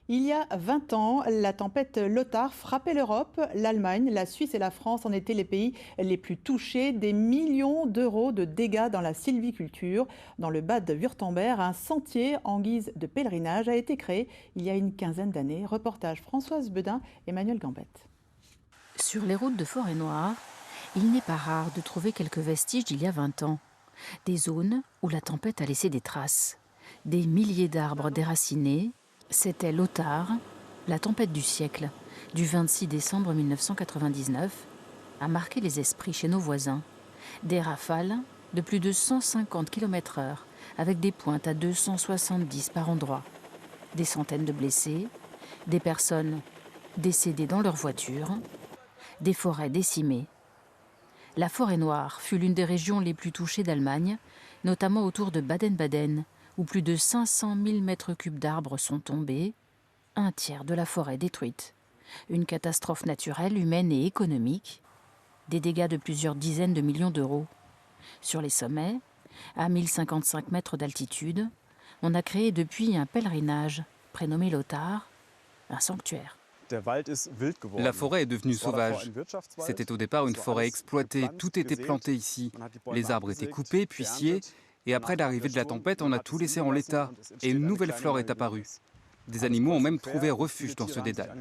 Il y a 20 ans, la tempête Lothar frappait l'Europe. L'Allemagne, la Suisse et la France en étaient les pays les plus touchés. Des millions d'euros de dégâts dans la sylviculture. Dans le Bade-Wurtemberg, un sentier en guise de pèlerinage a été créé il y a une quinzaine d'années. Reportage Françoise Bedin, Emmanuel Gambette. Sur les routes de Forêt-Noire, il n'est pas rare de trouver quelques vestiges d'il y a 20 ans. Des zones où la tempête a laissé des traces. Des milliers d'arbres déracinés. C'était Lothar, la tempête du siècle, du 26 décembre 1999, a marqué les esprits chez nos voisins. Des rafales de plus de 150 km/h, avec des pointes à 270 par endroit. Des centaines de blessés, des personnes décédées dans leur voiture, des forêts décimées. La Forêt-Noire fut l'une des régions les plus touchées d'Allemagne, notamment autour de Baden-Baden, où plus de 500 000 mètres cubes d'arbres sont tombés, un tiers de la forêt détruite. Une catastrophe naturelle, humaine et économique, des dégâts de plusieurs dizaines de millions d'euros. Sur les sommets, à 1055 mètres d'altitude, on a créé depuis un pèlerinage, prénommé Lothar, un sanctuaire. La forêt est devenue sauvage. C'était au départ une forêt exploitée, tout était planté ici. Les arbres étaient coupés, puis sciés, et après l'arrivée de la tempête, on a tout laissé en l'état, et une nouvelle flore est apparue. Des animaux ont même trouvé refuge dans ce dédale.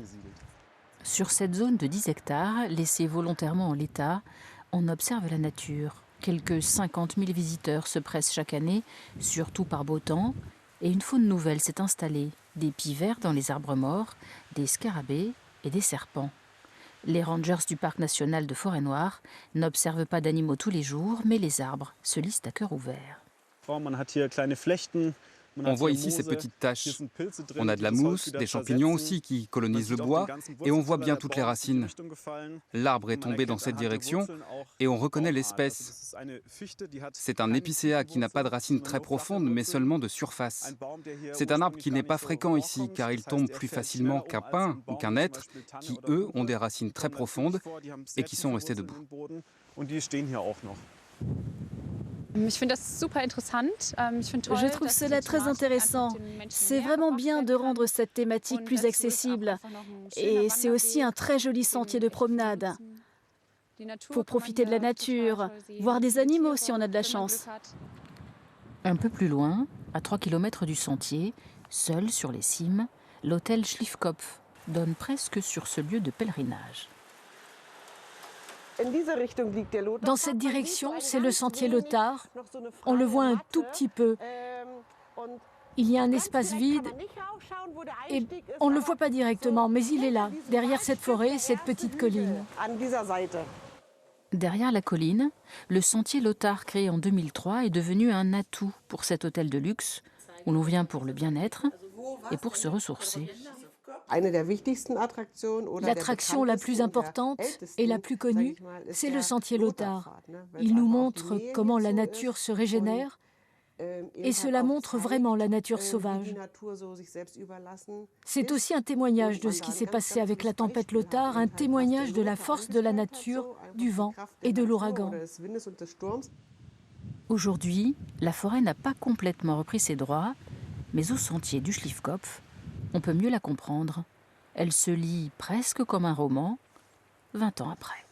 Sur cette zone de 10 hectares, laissée volontairement en l'état, on observe la nature. Quelques 50 000 visiteurs se pressent chaque année, surtout par beau temps, et une faune nouvelle s'est installée. Des pivers dans les arbres morts, des scarabées et des serpents. Les rangers du parc national de Forêt-Noire n'observent pas d'animaux tous les jours, mais les arbres se lisent à cœur ouvert. On voit ici ces petites taches. On a de la mousse, des champignons aussi qui colonisent le bois, et on voit bien toutes les racines. L'arbre est tombé dans cette direction, et on reconnaît l'espèce. C'est un épicéa qui n'a pas de racines très profondes, mais seulement de surface. C'est un arbre qui n'est pas fréquent ici, car il tombe plus facilement qu'un pin ou qu'un hêtre, qui, eux, ont des racines très profondes et qui sont restés debout. Je trouve cela très intéressant. C'est vraiment bien de rendre cette thématique plus accessible. Et c'est aussi un très joli sentier de promenade. Pour profiter de la nature, voir des animaux si on a de la chance. Un peu plus loin, à 3 km du sentier, seul sur les cimes, l'hôtel Schliffkopf donne presque sur ce lieu de pèlerinage. Dans cette direction, c'est le sentier Lothar. On le voit un tout petit peu. Il y a un espace vide et on ne le voit pas directement, mais il est là, derrière cette forêt, cette petite colline. Derrière la colline, le sentier Lothar créé en 2003 est devenu un atout pour cet hôtel de luxe où l'on vient pour le bien-être et pour se ressourcer. L'attraction la plus importante et la plus connue, c'est le sentier Lothar. Il nous montre comment la nature se régénère et cela montre vraiment la nature sauvage. C'est aussi un témoignage de ce qui s'est passé avec la tempête Lothar, un témoignage de la force de la nature, du vent et de l'ouragan. Aujourd'hui, la forêt n'a pas complètement repris ses droits, mais au sentier du Schliffkopf, on peut mieux la comprendre. Elle se lit presque comme un roman, 20 ans après.